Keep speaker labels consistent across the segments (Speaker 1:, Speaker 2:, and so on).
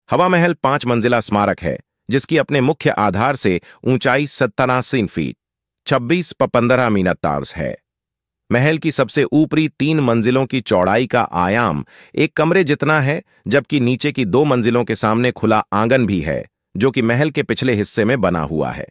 Speaker 1: हवा महल 5 मंजिला स्मारक है जिसकी अपने मुख्य आधार से ऊंचाई 87 फीट 26.15 मीटर है। महल की सबसे ऊपरी 3 मंजिलों की चौड़ाई का आयाम एक कमरे जितना है, जबकि नीचे की 2 मंजिलों के सामने खुला आंगन भी है जो कि महल के पिछले हिस्से में बना हुआ है।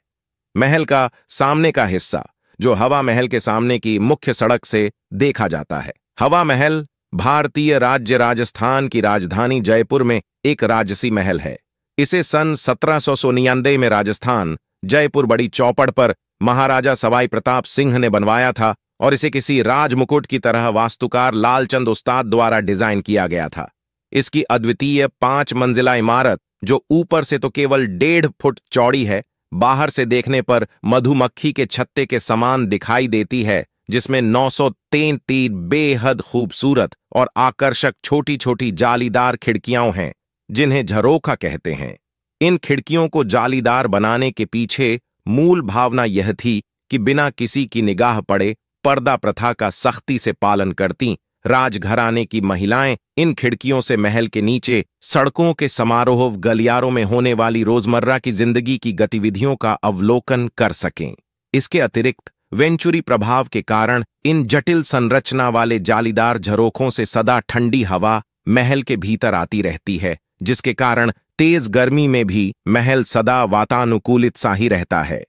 Speaker 1: महल का सामने का हिस्सा जो हवा महल के सामने की मुख्य सड़क से देखा जाता है। हवा महल भारतीय राज्य राजस्थान की राजधानी जयपुर में एक राजसी महल है। इसे सन 1799 में राजस्थान जयपुर बड़ी चौपड़ पर महाराजा सवाई प्रताप सिंह ने बनवाया था और इसे किसी राजमुकुट की तरह वास्तुकार लालचंद उस्ताद द्वारा डिजाइन किया गया था। इसकी अद्वितीय 5 मंजिला इमारत जो ऊपर से तो केवल 1.5 फुट चौड़ी है, बाहर से देखने पर मधुमक्खी के छत्ते के समान दिखाई देती है, जिसमें 933 बेहद खूबसूरत और आकर्षक छोटी छोटी जालीदार खिड़कियां हैं जिन्हें झरोखा कहते हैं। इन खिड़कियों को जालीदार बनाने के पीछे मूल भावना यह थी कि बिना किसी की निगाह पड़े पर्दा प्रथा का सख्ती से पालन करती राजघराने की महिलाएं इन खिड़कियों से महल के नीचे सड़कों के समारोह गलियारों में होने वाली रोजमर्रा की जिंदगी की गतिविधियों का अवलोकन कर सकें। इसके अतिरिक्त वेंचुरी प्रभाव के कारण इन जटिल संरचना वाले जालीदार झरोखों से सदा ठंडी हवा महल के भीतर आती रहती है, जिसके कारण तेज गर्मी में भी महल सदा वातानुकूलित सा ही रहता है।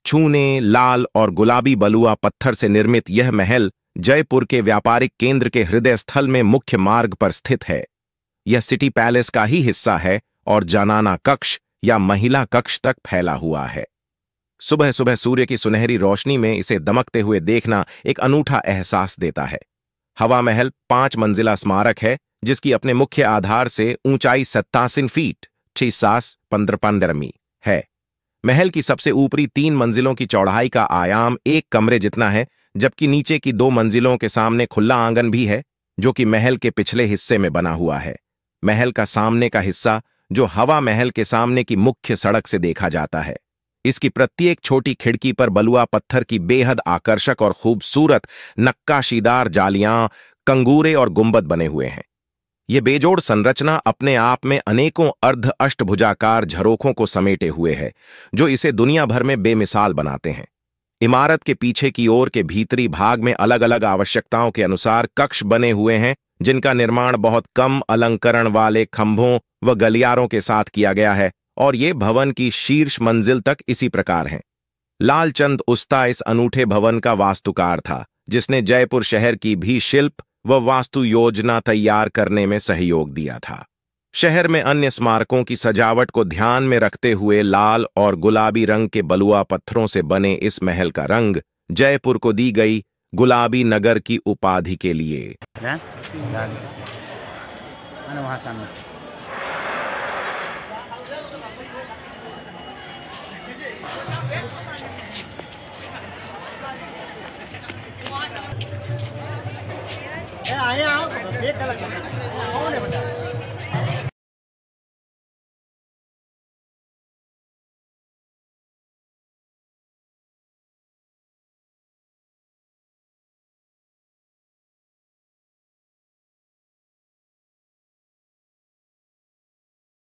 Speaker 1: चूने, लाल और गुलाबी बलुआ पत्थर से निर्मित यह महल जयपुर के व्यापारिक केंद्र के हृदय स्थल में मुख्य मार्ग पर स्थित है। यह सिटी पैलेस का ही हिस्सा है और जनाना कक्ष या महिला कक्ष तक फैला हुआ है। सुबह सुबह सूर्य की सुनहरी रोशनी में इसे दमकते हुए देखना एक अनूठा एहसास देता है। हवा महल 5 मंजिला स्मारक है जिसकी अपने मुख्य आधार से ऊंचाई 87 फीट 6.15 मीटर है। महल की सबसे ऊपरी 3 मंजिलों की चौड़ाई का आयाम एक कमरे जितना है, जबकि नीचे की 2 मंजिलों के सामने खुला आंगन भी है जो कि महल के पिछले हिस्से में बना हुआ है। महल का सामने का हिस्सा जो हवा महल के सामने की मुख्य सड़क से देखा जाता है, इसकी प्रत्येक छोटी खिड़की पर बलुआ पत्थर की बेहद आकर्षक और खूबसूरत नक्काशीदार जालियां, कंगूरे और गुंबद बने हुए हैं। ये बेजोड़ संरचना अपने आप में अनेकों अर्ध अष्टभुजाकार झरोखों को समेटे हुए है जो इसे दुनिया भर में बेमिसाल बनाते हैं। इमारत के पीछे की ओर के भीतरी भाग में अलग अलग आवश्यकताओं के अनुसार कक्ष बने हुए हैं जिनका निर्माण बहुत कम अलंकरण वाले खंभों व गलियारों के साथ किया गया है और ये भवन की शीर्ष मंजिल तक इसी प्रकार हैं। लालचंद उस्ता इस अनूठे भवन का वास्तुकार था जिसने जयपुर शहर की भी शिल्प व वास्तु योजना तैयार करने में सहयोग दिया था। शहर में अन्य स्मारकों की सजावट को ध्यान में रखते हुए लाल और गुलाबी रंग के बलुआ पत्थरों से बने इस महल का रंग जयपुर को दी गई गुलाबी नगर की उपाधि के लिए
Speaker 2: आए आप देख कर